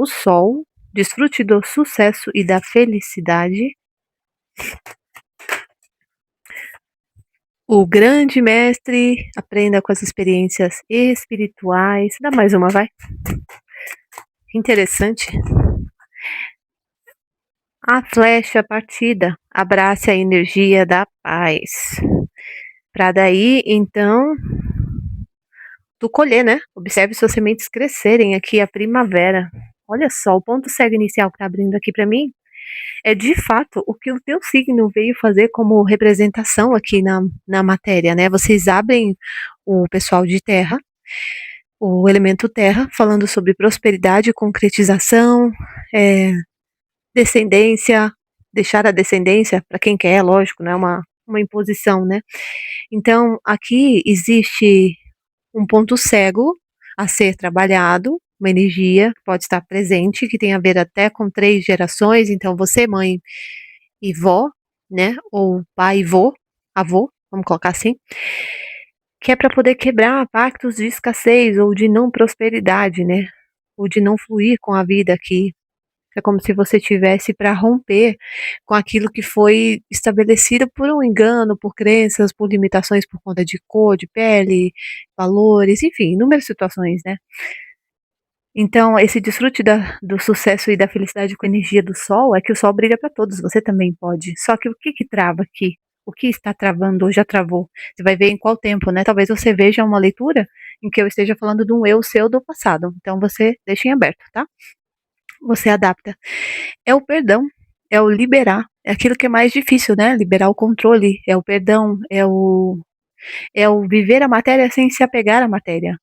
o sol, desfrute do sucesso e da felicidade. O grande mestre, aprenda com as experiências espirituais. Dá mais uma, vai. Interessante. A flecha partida, abrace a energia da paz. Para daí, então, tu colher, né? Observe suas sementes crescerem aqui, a primavera. Olha só, o ponto cego inicial que tá abrindo aqui para mim é de fato o que o teu signo veio fazer como representação aqui na matéria, né? Vocês abrem o pessoal de terra, o elemento terra, falando sobre prosperidade, concretização, descendência, deixar a descendência para quem quer, lógico, não é uma imposição, né? Então, aqui existe um ponto cego a ser trabalhado, uma energia que pode estar presente, que tem a ver até com 3 gerações, então você, mãe e vó, né, ou pai e vô, avô, vamos colocar assim, que é para poder quebrar pactos de escassez ou de não prosperidade, né, ou de não fluir com a vida aqui. É como se você tivesse para romper com aquilo que foi estabelecido por um engano, por crenças, por limitações por conta de cor, de pele, valores, enfim, inúmeras situações, né. Então, esse desfrute do sucesso e da felicidade com a energia do sol é que o sol brilha para todos, você também pode. Só que o que que trava aqui? O que está travando ou já travou? Você vai ver em qual tempo, né? Talvez você veja uma leitura em que eu esteja falando de um eu seu do passado. Então você deixa em aberto, tá? Você adapta. É o perdão, é o liberar, é aquilo que é mais difícil, né? Liberar o controle, é o perdão, é o viver a matéria sem se apegar à matéria.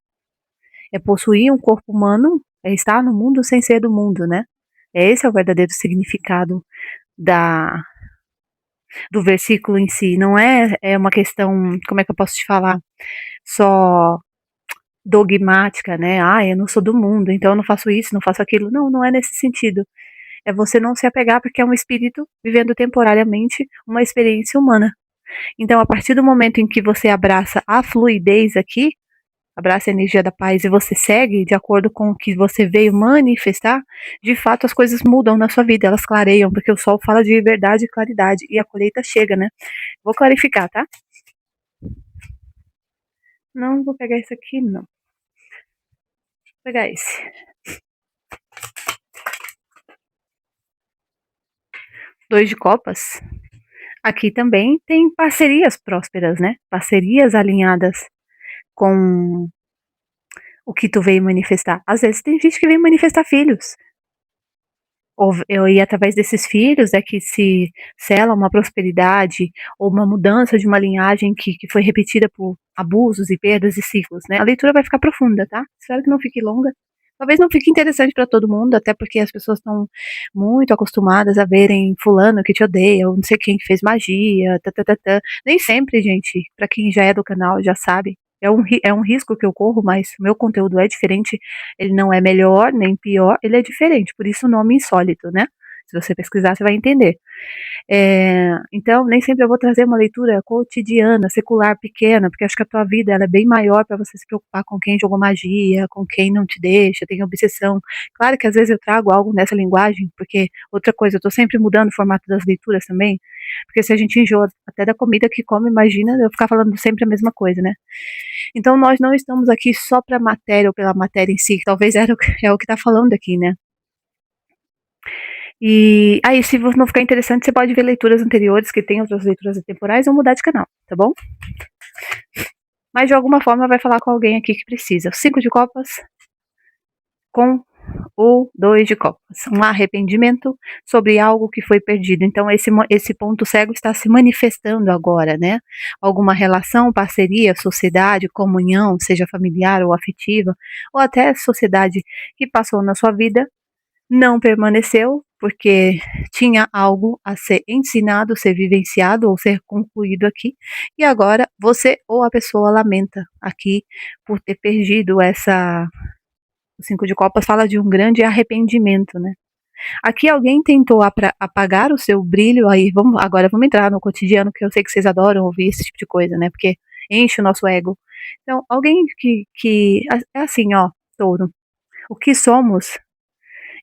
É possuir um corpo humano, é estar no mundo sem ser do mundo, né? Esse é o verdadeiro significado da, do versículo em si. Não é uma questão, como é que eu posso te falar, só dogmática, né? Ah, eu não sou do mundo, então eu não faço isso, não faço aquilo. Não, não é nesse sentido. É você não se apegar porque é um espírito vivendo temporariamente uma experiência humana. Então, a partir do momento em que você abraça a fluidez aqui, abraça a energia da paz e você segue de acordo com o que você veio manifestar, de fato as coisas mudam na sua vida, elas clareiam, porque o sol fala de verdade e claridade, e a colheita chega, né? Vou clarificar, tá? Não vou pegar esse aqui, não. Vou pegar esse. 2 de copas. Aqui também tem parcerias prósperas, né? Parcerias alinhadas com o que tu veio manifestar. Às vezes tem gente que vem manifestar filhos. E através desses filhos é que se sela uma prosperidade ou uma mudança de uma linhagem que foi repetida por abusos e perdas e ciclos, né? A leitura vai ficar profunda, tá? Espero que não fique longa. Talvez não fique interessante para todo mundo, até porque as pessoas estão muito acostumadas a verem fulano que te odeia, ou não sei quem que fez magia, Nem sempre, gente, para quem já é do canal já sabe, é um risco que eu corro, mas o meu conteúdo é diferente, ele não é melhor nem pior, ele é diferente, por isso o nome insólito, né? Se você pesquisar, você vai entender. Então, nem sempre eu vou trazer uma leitura cotidiana, secular, pequena, porque acho que a tua vida ela é bem maior para você se preocupar com quem jogou magia, com quem não te deixa, tem obsessão. Claro que às vezes eu trago algo nessa linguagem, porque outra coisa, eu estou sempre mudando o formato das leituras também, porque se a gente enjoa até da comida que come, imagina eu ficar falando sempre a mesma coisa, né? Então nós não estamos aqui só para matéria ou pela matéria em si, que talvez é o que está falando aqui, né? E aí, se não ficar interessante, você pode ver leituras anteriores, que tem outras leituras atemporais, ou mudar de canal, tá bom? Mas de alguma forma vai falar com alguém aqui que precisa. 5 de copas com o 2 de copas. Um arrependimento sobre algo que foi perdido. Então, esse ponto cego está se manifestando agora, né? Alguma relação, parceria, sociedade, comunhão, seja familiar ou afetiva, ou até sociedade que passou na sua vida, não permaneceu, porque tinha algo a ser ensinado, ser vivenciado ou ser concluído aqui, e agora você ou a pessoa lamenta aqui por ter perdido essa. O 5 de copas fala de um grande arrependimento, né? Aqui alguém tentou apagar o seu brilho, aí agora vamos entrar no cotidiano, que eu sei que vocês adoram ouvir esse tipo de coisa, né? Porque enche o nosso ego. Então, alguém que é assim, ó, touro. O que somos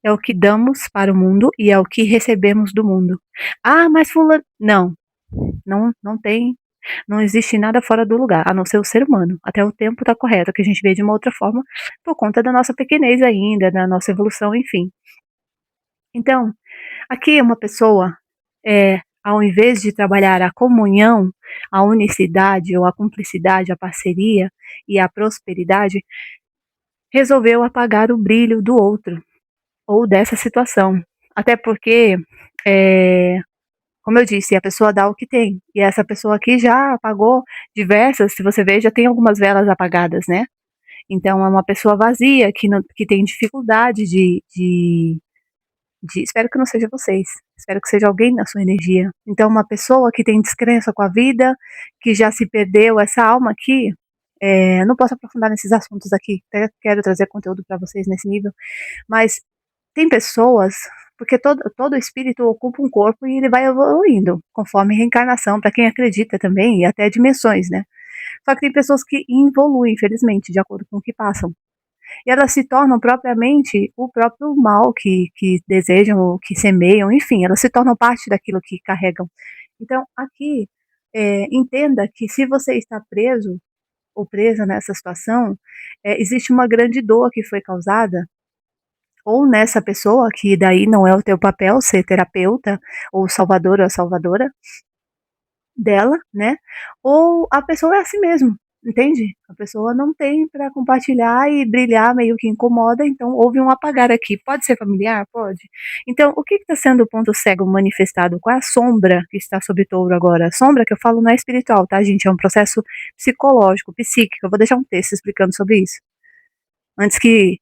é o que damos para o mundo e é o que recebemos do mundo. Ah, mas fulano, não tem, não existe nada fora do lugar, a não ser o ser humano. Até o tempo está correto, que a gente vê de uma outra forma, por conta da nossa pequenez ainda, da nossa evolução, enfim. Então, aqui é uma pessoa, ao invés de trabalhar a comunhão, a unicidade ou a cumplicidade, a parceria e a prosperidade, resolveu apagar o brilho do outro ou dessa situação. Até porque, eh, como eu disse, a pessoa dá o que tem. E essa pessoa aqui já apagou diversas, se você ver, já tem algumas velas apagadas, né? Então é uma pessoa vazia que, não, que tem dificuldade espero que não seja vocês, espero que seja alguém na sua energia. Então, uma pessoa que tem descrença com a vida, que já se perdeu, essa alma aqui, não posso aprofundar nesses assuntos aqui, até quero trazer conteúdo para vocês nesse nível, mas tem pessoas, porque todo espírito ocupa um corpo e ele vai evoluindo, conforme reencarnação, para quem acredita também, e até dimensões, né? Só que tem pessoas que evoluem, infelizmente, de acordo com o que passam. E elas se tornam propriamente o próprio mal que desejam, que semeiam, enfim, elas se tornam parte daquilo que carregam. Então, aqui, entenda que se você está preso ou presa nessa situação, existe uma grande dor que foi causada, ou nessa pessoa, que daí não é o teu papel ser terapeuta, ou salvador ou a salvadora dela, né? Ou a pessoa é assim mesmo, entende? A pessoa não tem para compartilhar e brilhar, meio que incomoda, então houve um apagar aqui. Pode ser familiar? Pode. Então, o que está sendo o ponto cego manifestado? Qual é a sombra que está sob touro agora? A sombra que eu falo não é espiritual, tá, gente? É um processo psicológico, psíquico. Eu vou deixar um texto explicando sobre isso. Antes que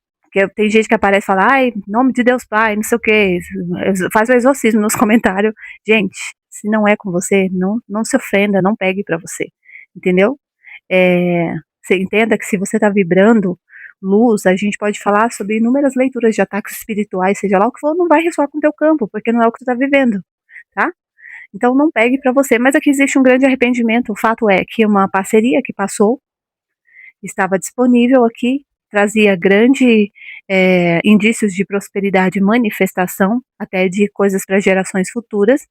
tem gente que aparece e fala, ai, em nome de Deus Pai, não sei o que, faz o exorcismo nos comentários. Gente, se não é com você, não se ofenda, não pegue para você, entendeu? Você entenda que se você está vibrando luz, a gente pode falar sobre inúmeras leituras de ataques espirituais, seja lá o que for, não vai ressoar com o teu campo, porque não é o que tu está vivendo, tá? Então não pegue para você, mas aqui existe um grande arrependimento. O fato é que uma parceria que passou estava disponível aqui, trazia grande indícios de prosperidade, manifestação até de coisas para gerações futuras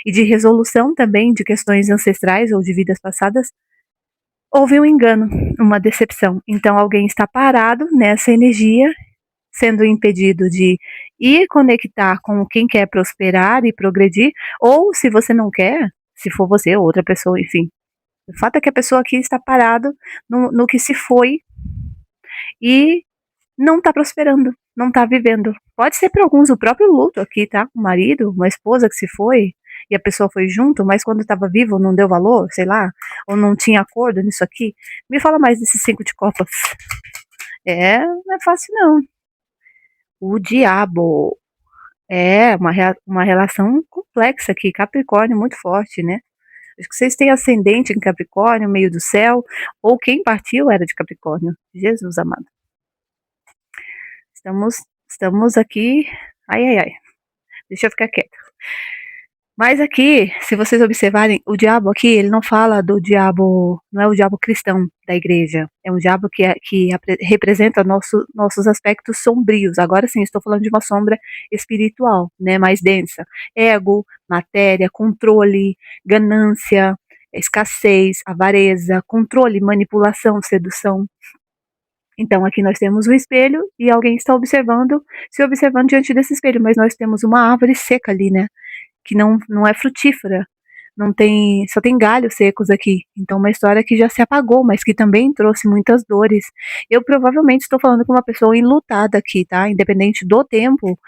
e de resolução também de questões ancestrais ou de vidas passadas. Houve um engano, uma decepção. Então alguém está parado nessa energia, sendo impedido de ir conectar com quem quer prosperar e progredir, ou se você não quer, se for você ou outra pessoa, enfim. O fato é que a pessoa aqui está parado no que se foi e não está prosperando, não está vivendo. Pode ser para alguns o próprio luto aqui, tá? Um marido, uma esposa que se foi e a pessoa foi junto, mas quando estava vivo não deu valor, sei lá, ou não tinha acordo nisso aqui. Me fala mais desses 5 de copas. Não é fácil não. O diabo é uma relação complexa aqui, Capricórnio muito forte, né? Acho que vocês têm ascendente em Capricórnio, meio do céu, ou quem partiu era de Capricórnio. Jesus amado. Estamos aqui. Ai, ai, ai. Deixa eu ficar quieta. Mas aqui, se vocês observarem, o diabo aqui, ele não fala do diabo, não é o diabo cristão da igreja. É um diabo que representa nossos aspectos sombrios. Agora sim, estou falando de uma sombra espiritual, né, mais densa. Ego, matéria, controle, ganância, escassez, avareza, controle, manipulação, sedução. Então, aqui nós temos um espelho e alguém está observando, se observando diante desse espelho, mas nós temos uma árvore seca ali, né? Que não é frutífera, não tem, só tem galhos secos aqui. Então, uma história que já se apagou, mas que também trouxe muitas dores. Eu provavelmente estou falando com uma pessoa enlutada aqui, tá? Independente do tempo,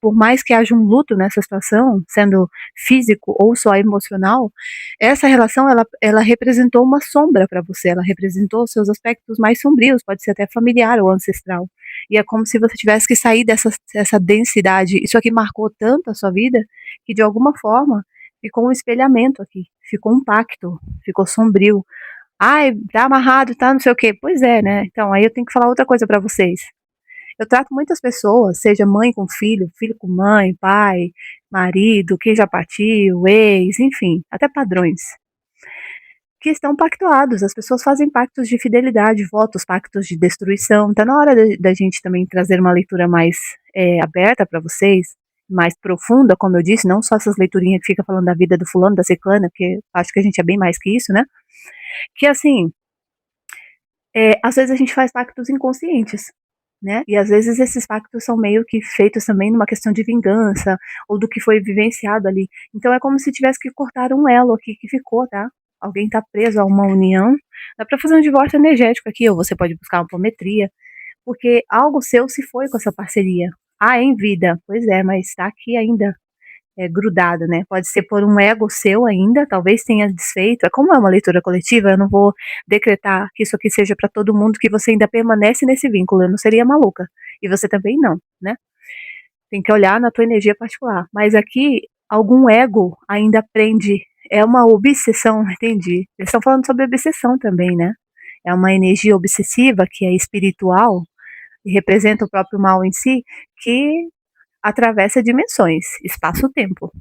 por mais que haja um luto nessa situação, sendo físico ou só emocional, essa relação ela representou uma sombra para você, ela representou seus aspectos mais sombrios, pode ser até familiar ou ancestral. E é como se você tivesse que sair dessa densidade. Isso aqui marcou tanto a sua vida que de alguma forma ficou um espelhamento aqui, ficou um pacto, ficou sombrio. Ai, tá amarrado, tá não sei o quê. Pois é, né? Então, aí eu tenho que falar outra coisa para vocês. Eu trato muitas pessoas, seja mãe com filho, filho com mãe, pai, marido, quem já partiu, ex, enfim, até padrões, que estão pactuados. As pessoas fazem pactos de fidelidade, votos, pactos de destruição. Está na hora da gente também trazer uma leitura mais aberta para vocês, mais profunda, como eu disse, não só essas leiturinhas que fica falando da vida do fulano, da ciclana, porque acho que a gente é bem mais que isso, né? Que assim, às vezes a gente faz pactos inconscientes, né? E às vezes esses pactos são meio que feitos também numa questão de vingança, ou do que foi vivenciado ali. Então é como se tivesse que cortar um elo aqui que ficou, tá? Alguém tá preso a uma união. Dá pra fazer um divórcio energético aqui, ou você pode buscar uma apometria, porque algo seu se foi com essa parceria. Ah, em vida. Pois é, mas tá aqui ainda grudado, né? Pode ser por um ego seu ainda, talvez tenha desfeito. É como é uma leitura coletiva, eu não vou decretar que isso aqui seja para todo mundo, que você ainda permanece nesse vínculo. Eu não seria maluca. E você também não, né? Tem que olhar na tua energia particular. Mas aqui, algum ego ainda prende. É uma obsessão, entendi. Eles estão falando sobre obsessão também, né? É uma energia obsessiva que é espiritual e representa o próprio mal em si, que atravessa dimensões, espaço-tempo.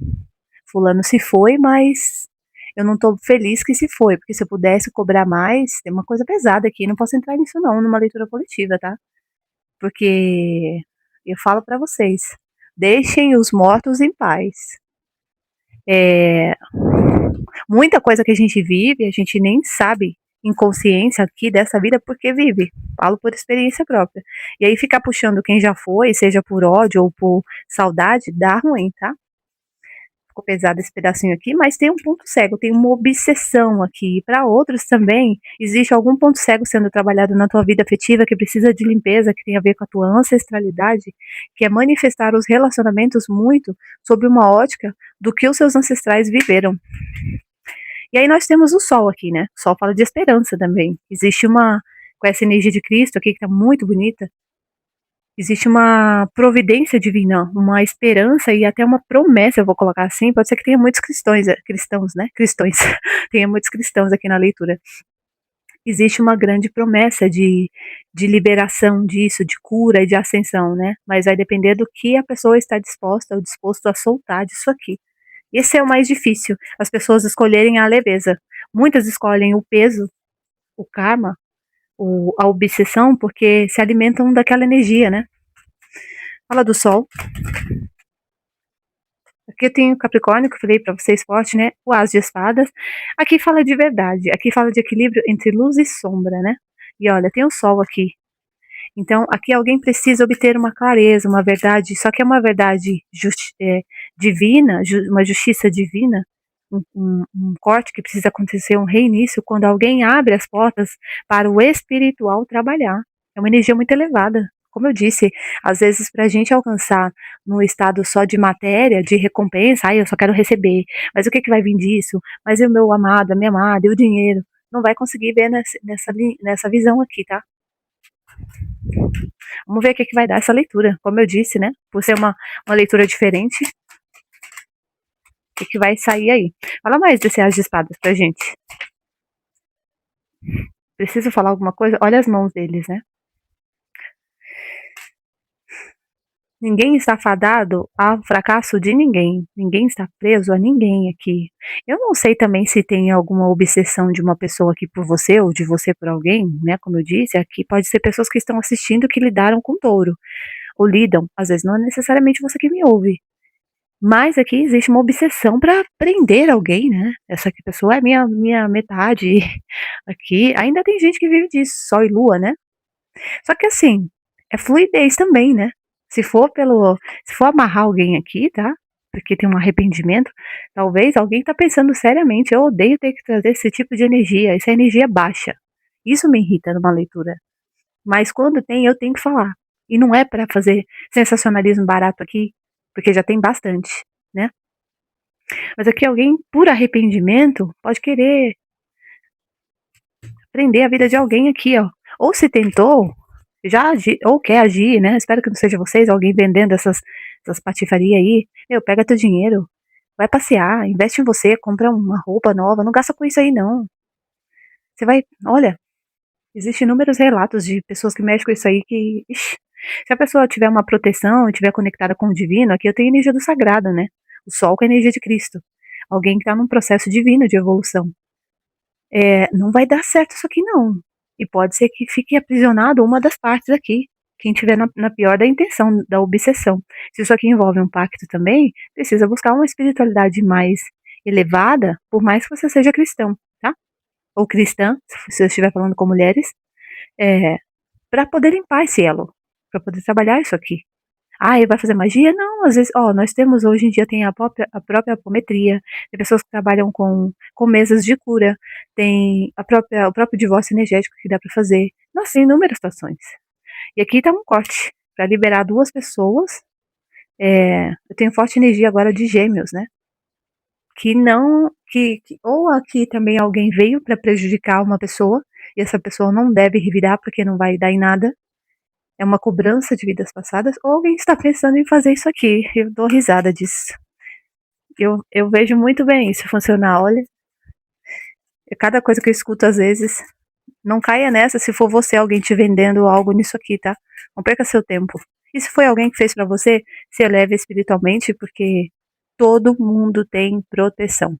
Fulano se foi, mas eu não tô feliz que se foi, porque se eu pudesse cobrar mais, tem uma coisa pesada aqui, não posso entrar nisso não, numa leitura coletiva, tá? Porque eu falo para vocês, deixem os mortos em paz. Muita coisa que a gente vive, a gente nem sabe em consciência aqui dessa vida porque vive. Falo por experiência própria. E aí ficar puxando quem já foi, seja por ódio ou por saudade, dá ruim, tá? Ficou pesado esse pedacinho aqui, mas tem um ponto cego, tem uma obsessão aqui. E para outros também, existe algum ponto cego sendo trabalhado na tua vida afetiva que precisa de limpeza, que tem a ver com a tua ancestralidade, que é manifestar os relacionamentos muito sob uma ótica do que os seus ancestrais viveram. E aí nós temos o Sol aqui, né? O Sol fala de esperança também. Existe com essa energia de Cristo aqui, que tá muito bonita, existe uma providência divina, uma esperança e até uma promessa, eu vou colocar assim, pode ser que tenha muitos cristãos, né? Cristãos, tenha muitos cristãos aqui na leitura. Existe uma grande promessa de liberação disso, de cura e de ascensão, né? Mas vai depender do que a pessoa está disposta ou disposto a soltar disso aqui. Esse é o mais difícil, as pessoas escolherem a leveza. Muitas escolhem o peso, o karma, a obsessão, porque se alimentam daquela energia, né? Fala do Sol. Aqui eu tenho Capricórnio, que eu falei para vocês forte, né? O As de Espadas. Aqui fala de verdade, aqui fala de equilíbrio entre luz e sombra, né? E olha, tem o Sol aqui. Então, aqui alguém precisa obter uma clareza, uma verdade, só que é uma verdade divina, uma justiça divina, um corte que precisa acontecer, um reinício, quando alguém abre as portas para o espiritual trabalhar. É uma energia muito elevada. Como eu disse, às vezes para a gente alcançar num estado só de matéria, de recompensa, eu só quero receber, mas o que vai vir disso? Mas e o meu amado, a minha amada, e o dinheiro? Não vai conseguir ver nessa visão aqui, tá? Vamos ver o que vai dar essa leitura. Como eu disse, né? Por ser uma leitura diferente, o que vai sair aí? Fala mais desse As de Espadas pra gente. Preciso falar alguma coisa? Olha as mãos deles, né? Ninguém está fadado ao fracasso de ninguém. Ninguém está preso a ninguém aqui. Eu não sei também se tem alguma obsessão de uma pessoa aqui por você ou de você por alguém, né? Como eu disse, aqui pode ser pessoas que estão assistindo que lidaram com touro. Ou lidam. Às vezes não é necessariamente você que me ouve. Mas aqui existe uma obsessão para prender alguém, né? Essa aqui pessoa é minha metade. Aqui ainda tem gente que vive disso, Sol e Lua, né? Só que assim, é fluidez também, né? Se for amarrar alguém aqui, tá? Porque tem um arrependimento, talvez alguém tá pensando seriamente, eu odeio ter que trazer esse tipo de energia, essa energia baixa. Isso me irrita numa leitura. Mas quando tem, eu tenho que falar. E não é para fazer sensacionalismo barato aqui, porque já tem bastante, né? Mas aqui alguém, por arrependimento, pode querer prender a vida de alguém aqui, ó. Ou se tentou, já agir, ou quer agir, né? Espero que não seja vocês, alguém vendendo essas patifarias aí. Meu, pega teu dinheiro, vai passear, investe em você, compra uma roupa nova, não gasta com isso aí, não. Você vai, olha, existem inúmeros relatos de pessoas que mexem com isso aí que, ixi, se a pessoa tiver uma proteção, estiver conectada com o divino, aqui eu tenho a energia do sagrado, né? O sol com a energia de Cristo. Alguém que está num processo divino de evolução. Não vai dar certo isso aqui não. E pode ser que fique aprisionado uma das partes aqui, quem tiver na pior da intenção, da obsessão. Se isso aqui envolve um pacto também, precisa buscar uma espiritualidade mais elevada, por mais que você seja cristão, tá? Ou cristã, se eu estiver falando com mulheres, para poder limpar esse elo, para poder trabalhar isso aqui. Ah, ele vai fazer magia? Não, às vezes, nós temos hoje em dia tem a própria apometria, tem pessoas que trabalham com mesas de cura, tem o próprio divórcio energético que dá para fazer. Nossa, tem inúmeras situações. E aqui tá um corte para liberar duas pessoas. Eu tenho forte energia agora de gêmeos, né? Que não, ou aqui também alguém veio para prejudicar uma pessoa e essa pessoa não deve revidar porque não vai dar em nada. É uma cobrança de vidas passadas, ou alguém está pensando em fazer isso aqui. Eu dou risada disso. Eu vejo muito bem isso funcionar. Olha, cada coisa que eu escuto às vezes, não caia nessa se for você alguém te vendendo algo nisso aqui, tá? Não perca seu tempo. E se foi alguém que fez para você, se eleve espiritualmente, porque todo mundo tem proteção.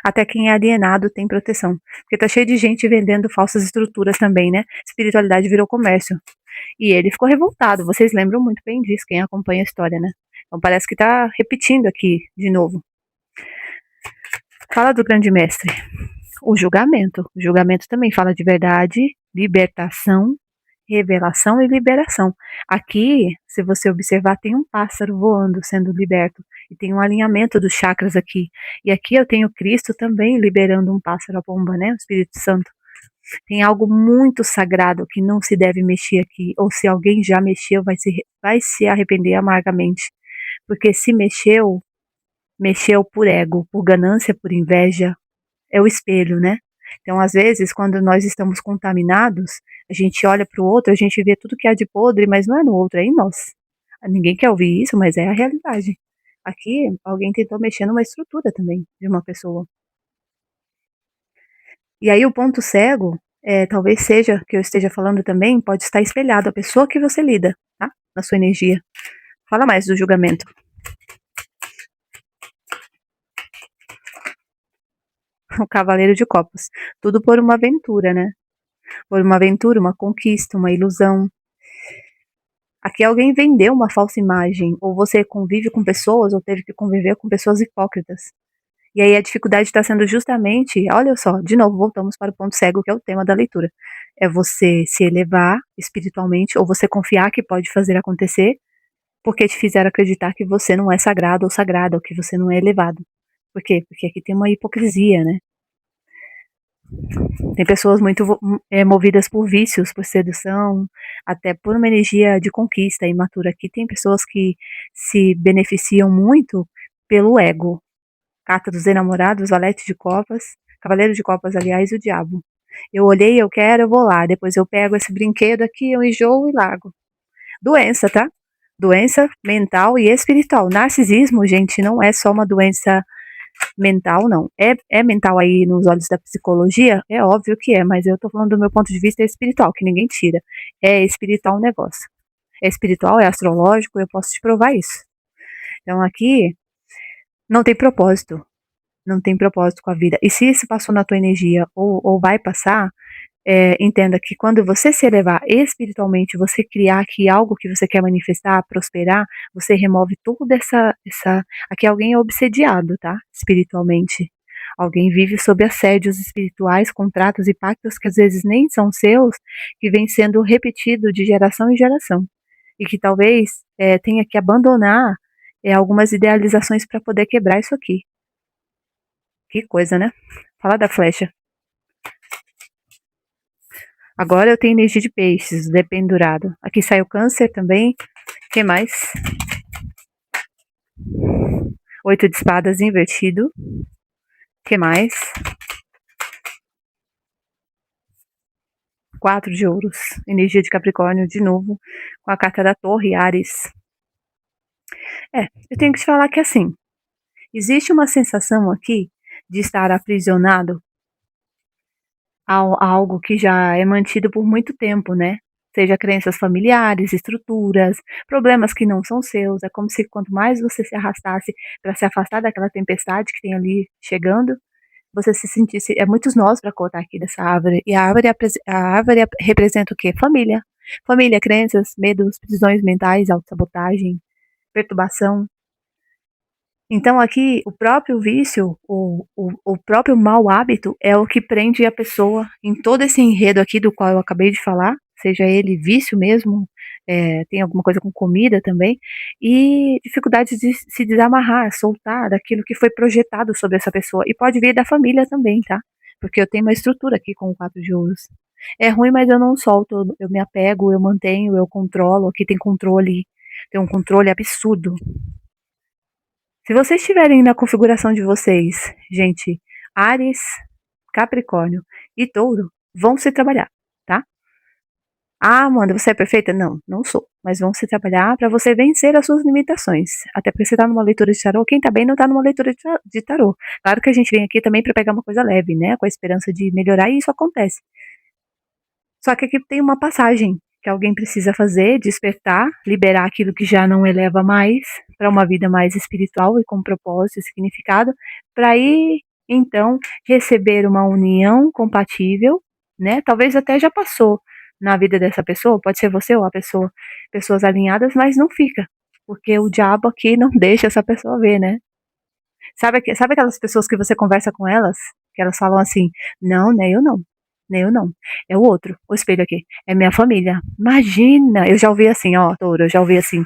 Até quem é alienado tem proteção. Porque tá cheio de gente vendendo falsas estruturas também, né? Espiritualidade virou comércio. E ele ficou revoltado. Vocês lembram muito bem disso, quem acompanha a história, né? Então parece que tá repetindo aqui de novo. Fala do grande mestre. O julgamento. O julgamento também fala de verdade, libertação, revelação e liberação. Aqui, se você observar, tem um pássaro voando, sendo liberto. E tem um alinhamento dos chakras aqui. E aqui eu tenho Cristo também liberando um pássaro, a pomba, né? O Espírito Santo. Tem algo muito sagrado que não se deve mexer aqui. Ou se alguém já mexeu, vai se arrepender amargamente. Porque se mexeu, mexeu por ego, por ganância, por inveja. É o espelho, né? Então, às vezes, quando nós estamos contaminados, a gente olha para o outro, a gente vê tudo que há de podre, mas não é no outro, é em nós. Ninguém quer ouvir isso, mas é a realidade. Aqui, alguém tentou mexer numa estrutura também de uma pessoa. E aí, o ponto cego, talvez seja, que eu esteja falando também, pode estar espelhado a pessoa que você lida, tá? Na sua energia. Fala mais do julgamento. O Cavaleiro de Copas. Tudo por uma aventura, né? Por uma aventura, uma conquista, uma ilusão. Aqui alguém vendeu uma falsa imagem, ou você convive com pessoas, ou teve que conviver com pessoas hipócritas. E aí a dificuldade está sendo justamente, olha só, de novo, voltamos para o ponto cego, que é o tema da leitura. É você se elevar espiritualmente, ou você confiar que pode fazer acontecer, porque te fizeram acreditar que você não é sagrado ou sagrada, ou que você não é elevado. Por quê? Porque aqui tem uma hipocrisia, né? Tem pessoas muito movidas por vícios, por sedução, até por uma energia de conquista imatura. Aqui tem pessoas que se beneficiam muito pelo ego. Carta dos enamorados, valete de copas, cavaleiro de copas, aliás, o diabo. Eu olhei, eu quero, eu vou lá. Depois eu pego esse brinquedo aqui, eu enjoo e largo. Doença, tá? Doença mental e espiritual. Narcisismo, gente, não é só uma doença mental, não. É mental aí nos olhos da psicologia? É óbvio que é, mas eu tô falando do meu ponto de vista espiritual, que ninguém tira. É espiritual o negócio. É espiritual, é astrológico, eu posso te provar isso. Então aqui não tem propósito. Não tem propósito com a vida. E se isso passou na tua energia ou vai passar, entenda que quando você se elevar espiritualmente, você criar aqui algo que você quer manifestar, prosperar, você remove tudo essa. Aqui alguém é obsediado, tá? Espiritualmente. Alguém vive sob assédios espirituais, contratos e pactos que às vezes nem são seus, que vem sendo repetido de geração em geração. E que talvez tenha que abandonar algumas idealizações para poder quebrar isso aqui. Que coisa, né? Fala da flecha. Agora eu tenho energia de peixes, dependurado. Aqui sai o câncer também. O que mais? 8 de espadas invertido. O que mais? 4 de ouros. Energia de Capricórnio de novo. Com a carta da Torre, Ares. Eu tenho que te falar que assim, existe uma sensação aqui de estar aprisionado a algo que já é mantido por muito tempo, né? Seja crenças familiares, estruturas, problemas que não são seus. É como se quanto mais você se arrastasse para se afastar daquela tempestade que tem ali chegando, você se sentisse muitos nós para cortar aqui dessa árvore, e a árvore representa o quê? Família. Família, crenças, medos, prisões mentais, autossabotagem, perturbação. Então aqui o próprio vício, o próprio mau hábito é o que prende a pessoa em todo esse enredo aqui do qual eu acabei de falar, seja ele vício mesmo, tem alguma coisa com comida também, e dificuldade de se desamarrar, soltar daquilo que foi projetado sobre essa pessoa. E pode vir da família também, tá? Porque eu tenho uma estrutura aqui com o 4 de ouros. É ruim, mas eu não solto, eu me apego, eu mantenho, eu controlo, aqui tem um controle absurdo. Se vocês estiverem na configuração de vocês, gente, Áries, Capricórnio e Touro, vão se trabalhar, tá? Ah, Amanda, você é perfeita? Não, não sou. Mas vão se trabalhar para você vencer as suas limitações. Até porque você tá numa leitura de tarô. Quem tá bem não tá numa leitura de tarô. Claro que a gente vem aqui também para pegar uma coisa leve, né? Com a esperança de melhorar e isso acontece. Só que aqui tem uma passagem que alguém precisa fazer, despertar, liberar aquilo que já não eleva mais para uma vida mais espiritual e com propósito e significado, para ir então receber uma união compatível, né? Talvez até já passou na vida dessa pessoa, pode ser você ou a pessoa, pessoas alinhadas, mas não fica, porque o diabo aqui não deixa essa pessoa ver, né? Sabe aquelas pessoas que você conversa com elas, que elas falam assim: "Não, nem eu não, nem eu não, é o outro, o espelho aqui, é minha família". Imagina, eu já ouvi assim, ó, Touro, eu já ouvi assim: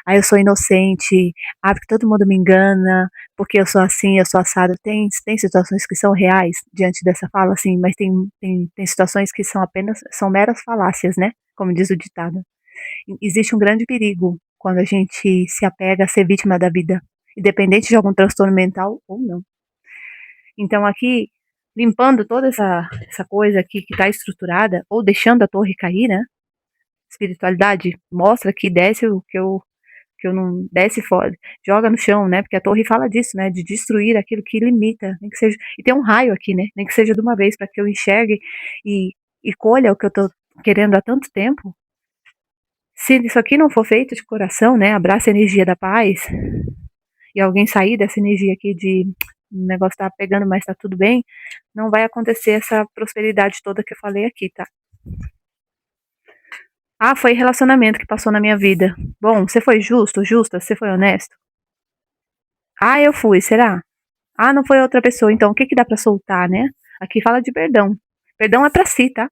"Ah, eu sou inocente, ah, porque todo mundo me engana, porque eu sou assim, eu sou assado". Tem situações que são reais diante dessa fala, assim, mas tem situações que são meras falácias, né, como diz o ditado. Existe um grande perigo quando a gente se apega a ser vítima da vida, independente de algum transtorno mental ou não. Então aqui, limpando toda essa coisa aqui que está estruturada, ou deixando a torre cair, né? Espiritualidade mostra que desce o que eu não desce fora, joga no chão, né? Porque a torre fala disso, né? De destruir aquilo que limita, nem que seja. E tem um raio aqui, né? Nem que seja de uma vez, para que eu enxergue e, e colha o que eu tô querendo há tanto tempo. Se isso aqui não for feito de coração, né, abraça a energia da paz, e alguém sair dessa energia aqui de o negócio tá pegando, mas tá tudo bem, não vai acontecer essa prosperidade toda que eu falei aqui, tá? Ah, foi relacionamento que passou na minha vida. Bom, você foi justo, justa, você foi honesto? Ah, eu fui, será? Ah, não foi outra pessoa, então o que que dá pra soltar, né? Aqui fala de perdão. Perdão é pra si, tá?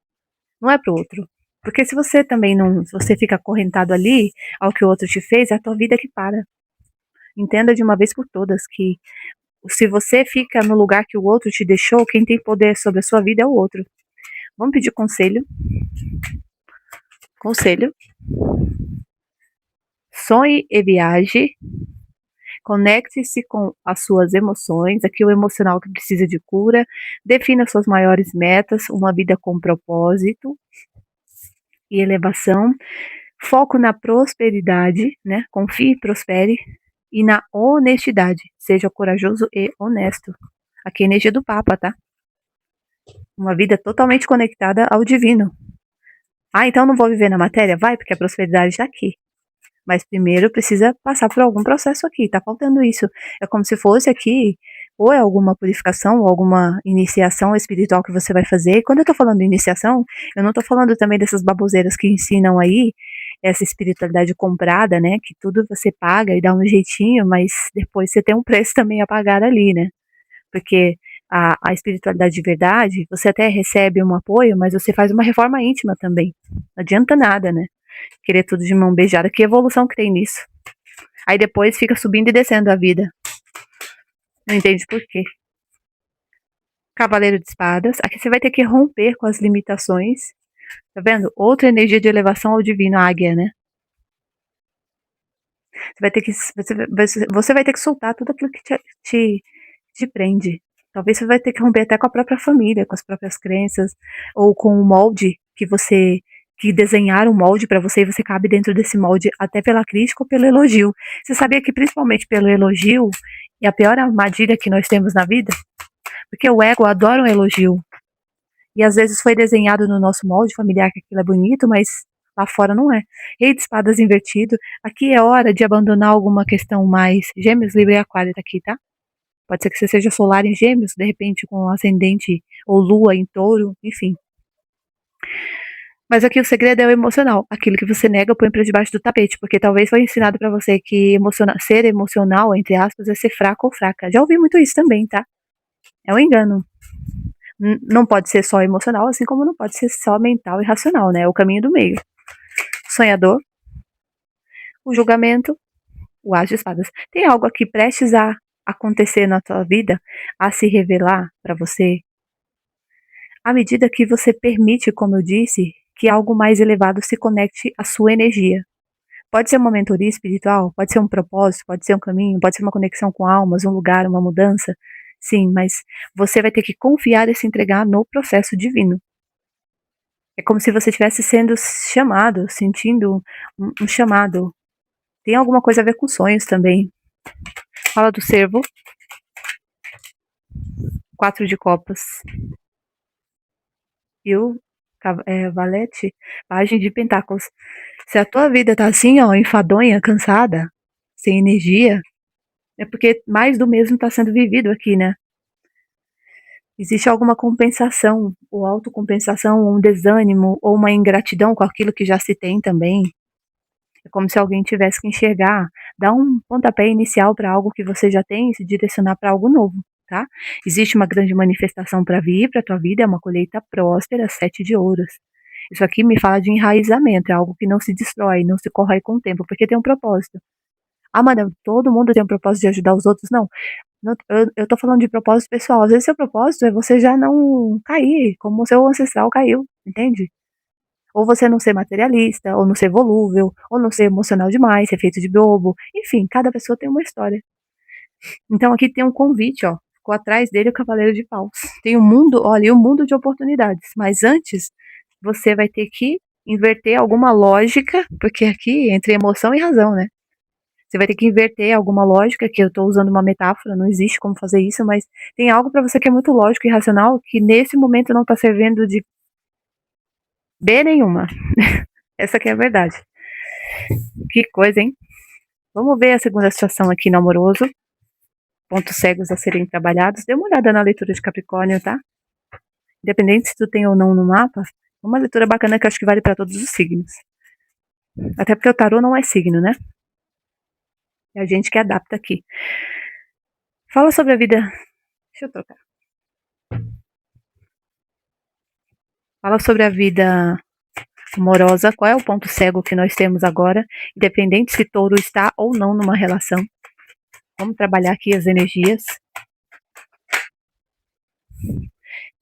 Não é pro outro. Porque se você também não, se você fica acorrentado ali ao que o outro te fez, é a tua vida que para. Entenda de uma vez por todas que se você fica no lugar que o outro te deixou, quem tem poder sobre a sua vida é o outro. Vamos pedir conselho. Conselho. Sonhe e viaje. Conecte-se com as suas emoções, aqui o emocional que precisa de cura. Defina suas maiores metas, uma vida com propósito e elevação. Foco na prosperidade, né? Confie e prospere. E na honestidade. Seja corajoso e honesto. Aqui é a energia do Papa, tá? Uma vida totalmente conectada ao divino. Ah, então não vou viver na matéria? Vai, porque a prosperidade está aqui. Mas primeiro precisa passar por algum processo aqui, tá faltando isso. É como se fosse aqui, ou é alguma purificação, ou alguma iniciação espiritual que você vai fazer. E quando eu tô falando de iniciação, eu não tô falando também dessas baboseiras que ensinam aí, essa espiritualidade comprada, né? Que tudo você paga e dá um jeitinho, mas depois você tem um preço também a pagar ali, né? Porque a espiritualidade de verdade, você até recebe um apoio, mas você faz uma reforma íntima também. Não adianta nada, né? Querer tudo de mão beijada. Que evolução que tem nisso? Aí depois fica subindo e descendo a vida. Não entende por quê. Cavaleiro de espadas. Aqui você vai ter que romper com as limitações. Tá vendo? Outra energia de elevação ao divino, a águia, né? Você vai ter que soltar tudo aquilo que te prende. Talvez você vai ter que romper até com a própria família, com as próprias crenças, ou com o molde que desenharam um molde para você e você cabe dentro desse molde até pela crítica ou pelo elogio. Você sabia que principalmente pelo elogio é a pior armadilha que nós temos na vida? Porque o ego adora um elogio. E às vezes foi desenhado no nosso molde familiar que aquilo é bonito, mas lá fora não é. Rei de espadas invertido. Aqui é hora de abandonar alguma questão mais. Gêmeos, Libra e Aquário tá aqui, tá? Pode ser que você seja solar em Gêmeos, de repente com ascendente ou lua em Touro, enfim. Mas aqui o segredo é o emocional. Aquilo que você nega, põe pra debaixo do tapete, porque talvez foi ensinado pra você que ser emocional, entre aspas, é ser fraco ou fraca. Já ouvi muito isso também, tá? É um engano. Não pode ser só emocional, assim como não pode ser só mental e racional, né? É o caminho do meio. Sonhador, o julgamento, o as de espadas. Tem algo aqui prestes a acontecer na tua vida, a se revelar pra você, à medida que você permite, como eu disse, que algo mais elevado se conecte à sua energia. Pode ser uma mentoria espiritual, pode ser um propósito, pode ser um caminho, pode ser uma conexão com almas, um lugar, uma mudança. Sim, mas você vai ter que confiar e se entregar no processo divino. É como se você estivesse sendo chamado, sentindo um chamado. Tem alguma coisa a ver com sonhos também. Fala do servo, 4 de copas. E o valete, pagem de pentáculos. Se a tua vida tá assim, ó, enfadonha, cansada, sem energia, é porque mais do mesmo tá sendo vivido aqui, né? Existe alguma compensação, ou autocompensação, ou um desânimo, ou uma ingratidão com aquilo que já se tem também. É como se alguém tivesse que enxergar, dar um pontapé inicial para algo que você já tem e se direcionar para algo novo, tá? Existe uma grande manifestação para vir para a tua vida, é uma colheita próspera, 7 de ouros. Isso aqui me fala de enraizamento, é algo que não se destrói, não se corrói com o tempo, porque tem um propósito. Ah, mano, todo mundo tem um propósito de ajudar os outros? Não. Eu tô falando de propósito pessoal. Às vezes seu propósito é você já não cair como o seu ancestral caiu, entende? Ou você não ser materialista, ou não ser volúvel, ou não ser emocional demais, ser feito de bobo. Enfim, cada pessoa tem uma história. Então aqui tem um convite, ó. Ficou atrás dele o Cavaleiro de Paus. Tem um mundo, olha, um mundo de oportunidades. Mas antes, você vai ter que inverter alguma lógica, porque aqui entre emoção e razão, né? Você vai ter que inverter alguma lógica, que eu estou usando uma metáfora, não existe como fazer isso, mas tem algo para você que é muito lógico e racional, que nesse momento não está servindo de B nenhuma. Essa aqui é a verdade. Que coisa, hein? Vamos ver a segunda situação aqui no amoroso. Pontos cegos a serem trabalhados. Dê uma olhada na leitura de Capricórnio, tá? Independente se tu tem ou não no mapa, uma leitura bacana que eu acho que vale para todos os signos. Até porque o tarô não é signo, né? É a gente que adapta aqui. Fala sobre a vida. Deixa eu trocar. Fala sobre a vida amorosa. Qual é o ponto cego que nós temos agora? Independente se touro está ou não numa relação. Vamos trabalhar aqui as energias.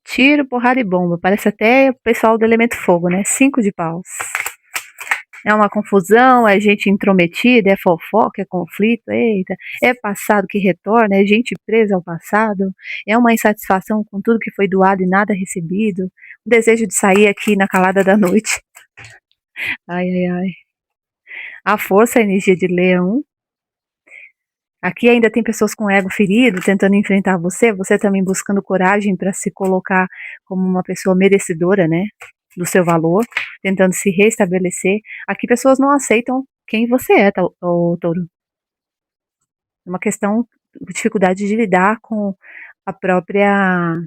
Tiro, porrada e bomba. Parece até o pessoal do elemento fogo, né? 5 de paus. É uma confusão, é gente intrometida, é fofoca, é conflito, eita, é passado que retorna, é gente presa ao passado, é uma insatisfação com tudo que foi doado e nada recebido, o desejo de sair aqui na calada da noite. Ai, ai, ai. A força, a energia de leão. Aqui ainda tem pessoas com ego ferido tentando enfrentar você, você também buscando coragem para se colocar como uma pessoa merecedora, né, do seu valor, tentando se restabelecer. Aqui pessoas não aceitam quem você é, touro. É uma questão de dificuldade de lidar com a própria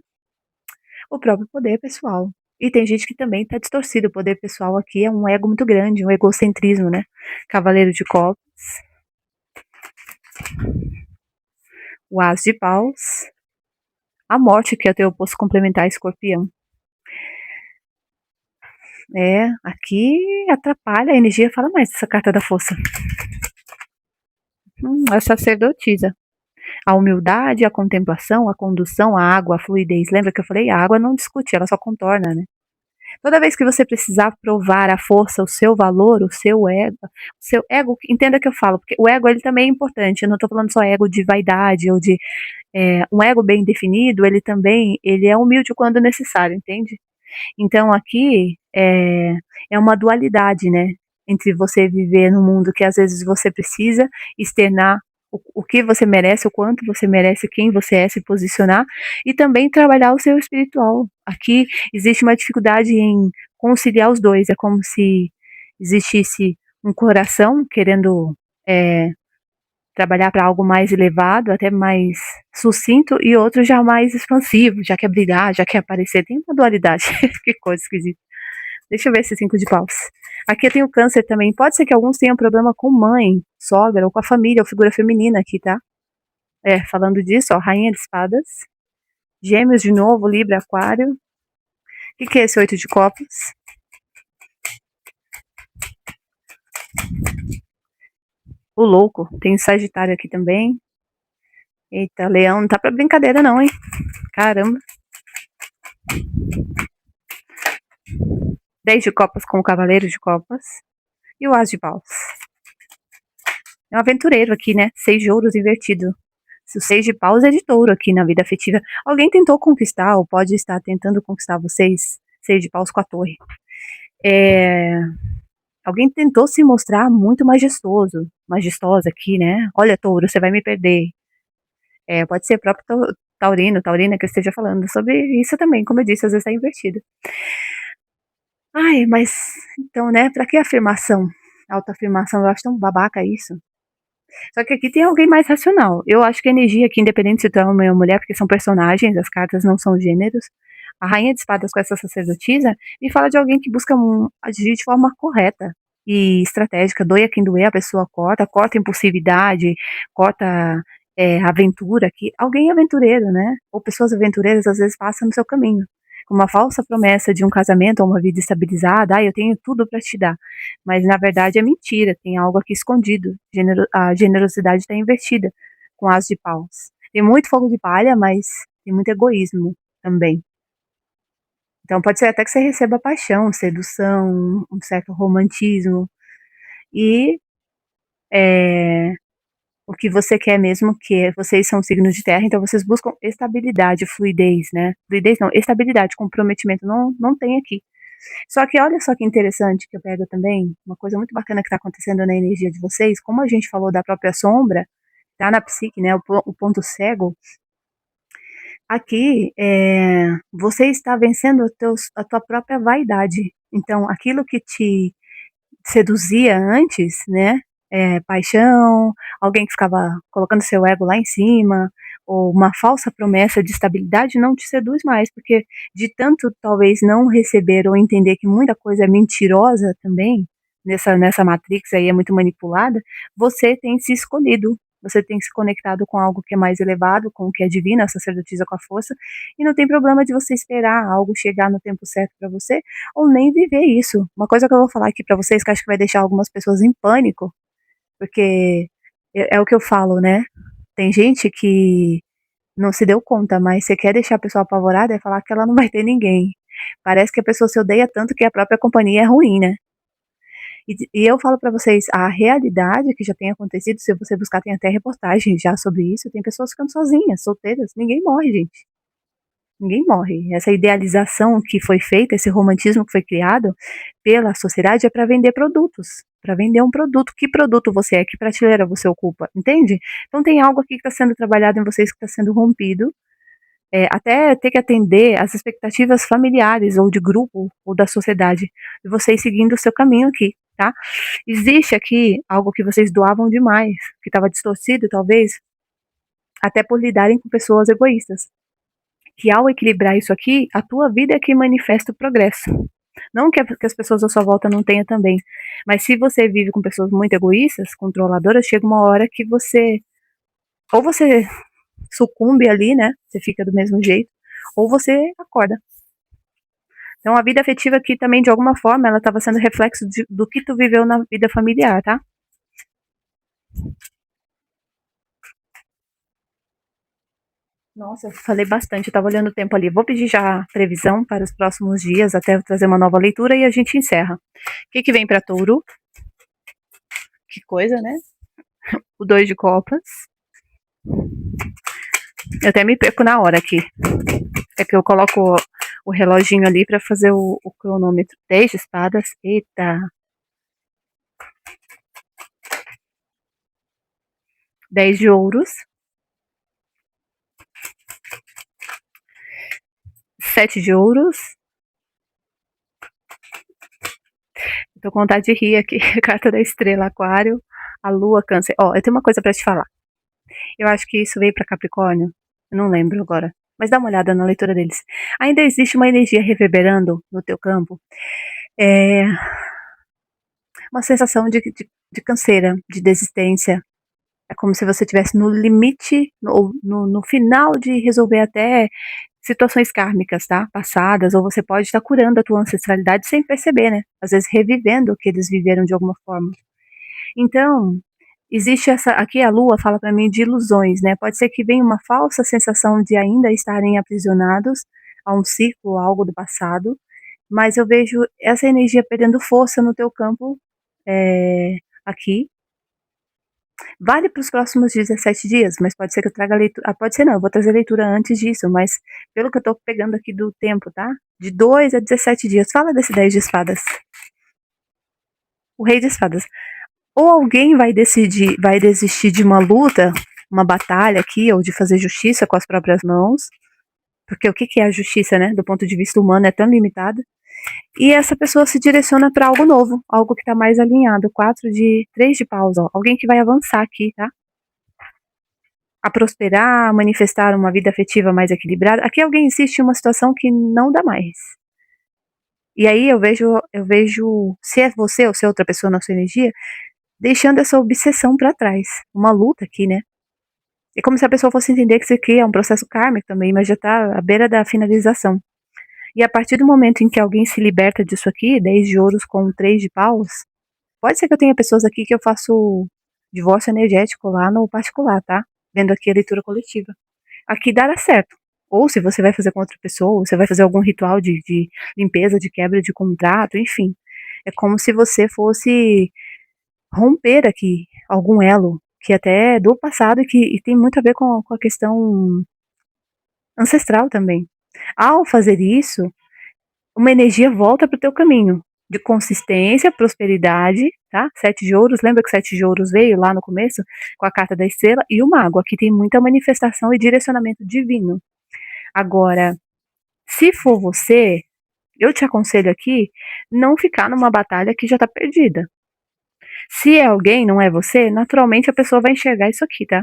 o próprio poder pessoal. E tem gente que também está distorcido. O poder pessoal aqui é um ego muito grande, um egocentrismo, né? Cavaleiro de copas, o as de paus, a morte, que é o teu oposto complementar, escorpião. É, aqui atrapalha a energia. Fala mais dessa carta da força. A sacerdotisa. A humildade, a contemplação, a condução, a água, a fluidez. Lembra que eu falei? A água não discute, ela só contorna, né? Toda vez que você precisar provar a força, o seu valor, o seu ego, entenda que eu falo, porque o ego ele também é importante. Eu não estou falando só ego de vaidade ou de um ego bem definido. Ele é humilde quando necessário, entende? Então aqui é uma dualidade, né? Entre você viver num mundo que às vezes você precisa externar o que você merece, o quanto você merece, quem você é, se posicionar, e também trabalhar o seu espiritual. Aqui existe uma dificuldade em conciliar os dois. É como se existisse um coração querendo trabalhar para algo mais elevado, até mais sucinto, e outro já mais expansivo, já quer brilhar, já quer aparecer. Tem uma dualidade. Que coisa esquisita. Deixa eu ver esse 5 de paus. Aqui eu tenho câncer também. Pode ser que alguns tenham problema com mãe, sogra, ou com a família, ou figura feminina aqui, tá? Falando disso, ó, rainha de espadas. Gêmeos de novo, Libra, Aquário. O que é esse 8 de copas? O louco. Tem Sagitário aqui também. Eita, Leão, não tá pra brincadeira não, hein? Caramba. 10 de copas com o Cavaleiro de Copas. E o As de Paus. É um aventureiro aqui, né? 6 de ouros invertido. Se o 6 de paus é de touro aqui na vida afetiva. Alguém tentou conquistar, ou pode estar tentando conquistar vocês. 6 de paus com a torre. Alguém tentou se mostrar muito majestoso, majestosa aqui, né? Olha, touro, você vai me perder. Pode ser próprio taurino, taurina que eu esteja falando sobre isso também, como eu disse, às vezes tá invertido. Ai, mas então, né? Pra que afirmação? Autoafirmação, eu acho tão babaca isso. Só que aqui tem alguém mais racional. Eu acho que a energia aqui, independente se tu é homem ou mulher, porque são personagens, as cartas não são gêneros. A rainha de espadas com essa sacerdotisa me fala de alguém que busca agir de forma correta e estratégica. Doia quem doer, a pessoa corta impulsividade, corta aventura aqui. Alguém aventureiro, né? Ou pessoas aventureiras às vezes passam no seu caminho. Com uma falsa promessa de um casamento ou uma vida estabilizada, eu tenho tudo para te dar. Mas na verdade é mentira, tem algo aqui escondido. A generosidade está invertida com as de paus. Tem muito fogo de palha, mas tem muito egoísmo também. Então pode ser até que você receba paixão, sedução, um certo romantismo. E o que você quer mesmo, que vocês são signos de terra, então vocês buscam estabilidade, fluidez, né? Fluidez não, estabilidade, comprometimento não tem aqui. Só que olha só que interessante que eu pego também, uma coisa muito bacana que está acontecendo na energia de vocês, como a gente falou da própria sombra, tá na psique, né, o ponto cego, aqui você está vencendo a tua própria vaidade. Então, aquilo que te seduzia antes, né, paixão, alguém que ficava colocando seu ego lá em cima, ou uma falsa promessa de estabilidade não te seduz mais, porque de tanto talvez não receber ou entender que muita coisa é mentirosa também, nessa matrix aí é muito manipulada, você tem se escolhido, você tem se conectado com algo que é mais elevado, com o que é divino, a sacerdotisa com a força, e não tem problema de você esperar algo chegar no tempo certo para você, ou nem viver isso. Uma coisa que eu vou falar aqui para vocês que acho que vai deixar algumas pessoas em pânico, porque é o que eu falo, né? Tem gente que não se deu conta, mas você quer deixar a pessoa apavorada é falar que ela não vai ter ninguém. Parece que a pessoa se odeia tanto que a própria companhia é ruim, né? E eu falo para vocês, a realidade que já tem acontecido, se você buscar, tem até reportagem já sobre isso, tem pessoas ficando sozinhas, solteiras, ninguém morre, gente. Ninguém morre. Essa idealização que foi feita, esse romantismo que foi criado pela sociedade é para vender produtos, para vender um produto. Que produto você é? Que prateleira você ocupa? Entende? Então tem algo aqui que está sendo trabalhado em vocês que está sendo rompido, até ter que atender às expectativas familiares ou de grupo ou da sociedade, e vocês seguindo o seu caminho aqui, tá? Existe aqui algo que vocês doavam demais, que estava distorcido talvez, até por lidarem com pessoas egoístas, que ao equilibrar isso aqui, a tua vida é que manifesta o progresso. Não que as pessoas à sua volta não tenham também, mas se você vive com pessoas muito egoístas, controladoras, chega uma hora que ou você sucumbe ali, né? Você fica do mesmo jeito, ou você acorda. Então a vida afetiva aqui também, de alguma forma, ela estava sendo reflexo do que tu viveu na vida familiar, tá? Nossa, eu falei bastante, eu tava olhando o tempo ali. Vou pedir já a previsão para os próximos dias, até eu trazer uma nova leitura e a gente encerra. O que vem para touro? Que coisa, né? O 2 de copas. Eu até me perco na hora aqui. É que eu coloco o reloginho ali para fazer o cronômetro. 10 de espadas. Eita. 10 de ouros. 7 de ouros. Tô com vontade de rir aqui. Carta da estrela, aquário. A lua câncer. Ó, eu tenho uma coisa pra te falar. Eu acho que isso veio pra Capricórnio. Eu não lembro agora. Mas dá uma olhada na leitura deles. Ainda existe uma energia reverberando no teu campo. É uma sensação de canseira, de desistência. É como se você estivesse no limite, no final de resolver até situações kármicas, tá? Passadas, ou você pode estar curando a tua ancestralidade sem perceber, né? Às vezes revivendo o que eles viveram de alguma forma. Então, existe essa. Aqui a lua fala para mim de ilusões, né? Pode ser que venha uma falsa sensação de ainda estarem aprisionados a um ciclo, a algo do passado, mas eu vejo essa energia perdendo força no teu campo aqui. Vale para os próximos 17 dias, mas pode ser que eu traga leitura. Ah, pode ser não, eu vou trazer leitura antes disso, mas pelo que eu tô pegando aqui do tempo, tá? De 2 a 17 dias. Fala desse 10 de espadas. O rei de espadas. Ou alguém vai decidir, vai desistir de uma luta, uma batalha aqui, ou de fazer justiça com as próprias mãos, porque o que é a justiça, né? Do ponto de vista humano é tão limitada. E essa pessoa se direciona para algo novo, algo que está mais alinhado. 3 de paus, ó. Alguém que vai avançar aqui, tá? A prosperar, a manifestar uma vida afetiva mais equilibrada. Aqui alguém insiste em uma situação que não dá mais. E aí eu vejo se é você ou se é outra pessoa na sua energia, deixando essa obsessão para trás. Uma luta aqui, né? É como se a pessoa fosse entender que isso aqui é um processo kármico também, mas já está à beira da finalização. E a partir do momento em que alguém se liberta disso aqui, 10 de ouros com 3 de paus, pode ser que eu tenha pessoas aqui que eu faço divórcio energético lá no particular, tá? Vendo aqui a leitura coletiva. Aqui dará certo. Ou se você vai fazer com outra pessoa, ou você vai fazer algum ritual de limpeza, de quebra de contrato, enfim. É como se você fosse romper aqui algum elo que até é do passado e tem muito a ver com a questão ancestral também. Ao fazer isso, uma energia volta para o teu caminho de consistência, prosperidade, tá? 7 de ouros, lembra que 7 de ouros veio lá no começo com a carta da estrela e o mago. Aqui tem muita manifestação e direcionamento divino. Agora, se for você, eu te aconselho aqui não ficar numa batalha que já está perdida. Se é alguém, não é você, naturalmente a pessoa vai enxergar isso aqui, tá?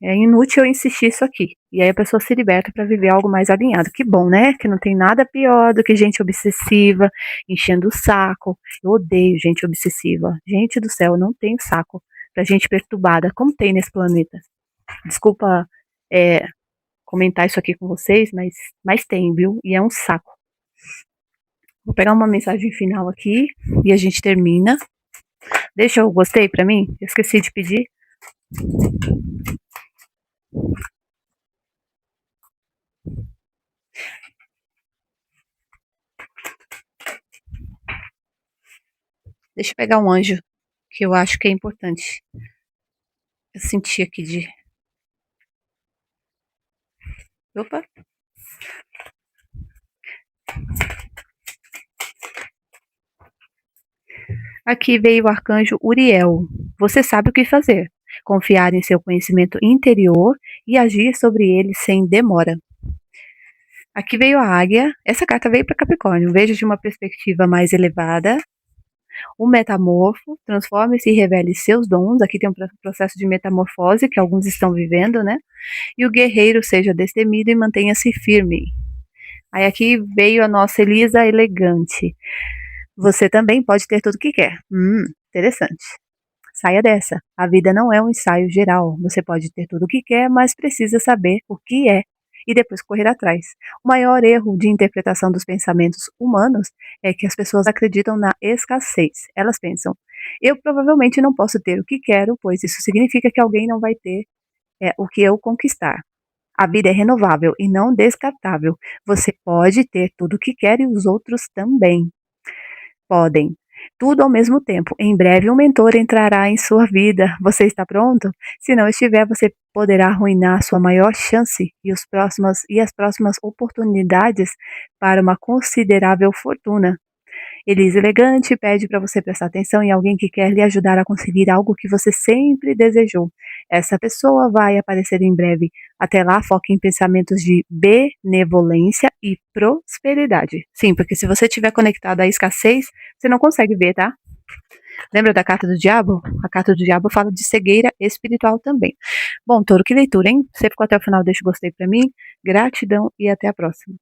É inútil eu insistir isso aqui. E aí a pessoa se liberta para viver algo mais alinhado. Que bom, né? Que não tem nada pior do que gente obsessiva, enchendo o saco. Eu odeio gente obsessiva. Gente do céu, eu não tenho saco pra gente perturbada, como tem nesse planeta. Desculpa comentar isso aqui com vocês, mas tem, viu? E é um saco. Vou pegar uma mensagem final aqui e a gente termina. Deixa eu gostei pra mim. Eu esqueci de pedir. Deixa eu pegar um anjo, que eu acho que é importante. Eu senti aqui de. Opa! Aqui veio o arcanjo Uriel. Você sabe o que fazer. Confiar em seu conhecimento interior e agir sobre ele sem demora. Aqui veio a águia. Essa carta veio para Capricórnio. Veja de uma perspectiva mais elevada. O metamorfo, transforme-se e revele seus dons. Aqui tem um processo de metamorfose que alguns estão vivendo, né? E o guerreiro seja destemido e mantenha-se firme. Aí aqui veio a nossa Elisa elegante. Você também pode ter tudo o que quer. Interessante. Saia dessa. A vida não é um ensaio geral. Você pode ter tudo o que quer, mas precisa saber o que é e depois correr atrás. O maior erro de interpretação dos pensamentos humanos é que as pessoas acreditam na escassez. Elas pensam: eu provavelmente não posso ter o que quero, pois isso significa que alguém não vai ter o que eu conquistar. A vida é renovável e não descartável. Você pode ter tudo o que quer e os outros também podem. Tudo ao mesmo tempo. Em breve um mentor entrará em sua vida. Você está pronto? Se não estiver, você poderá arruinar sua maior chance e as próximas oportunidades para uma considerável fortuna. Elisa Elegante pede para você prestar atenção em alguém que quer lhe ajudar a conseguir algo que você sempre desejou. Essa pessoa vai aparecer em breve. Até lá, foque em pensamentos de benevolência e prosperidade. Sim, porque se você estiver conectado à escassez, você não consegue ver, tá? Lembra da carta do diabo? A carta do diabo fala de cegueira espiritual também. Bom, Touro, que leitura, hein? Você ficou até o final, deixa o gostei pra mim. Gratidão e até a próxima.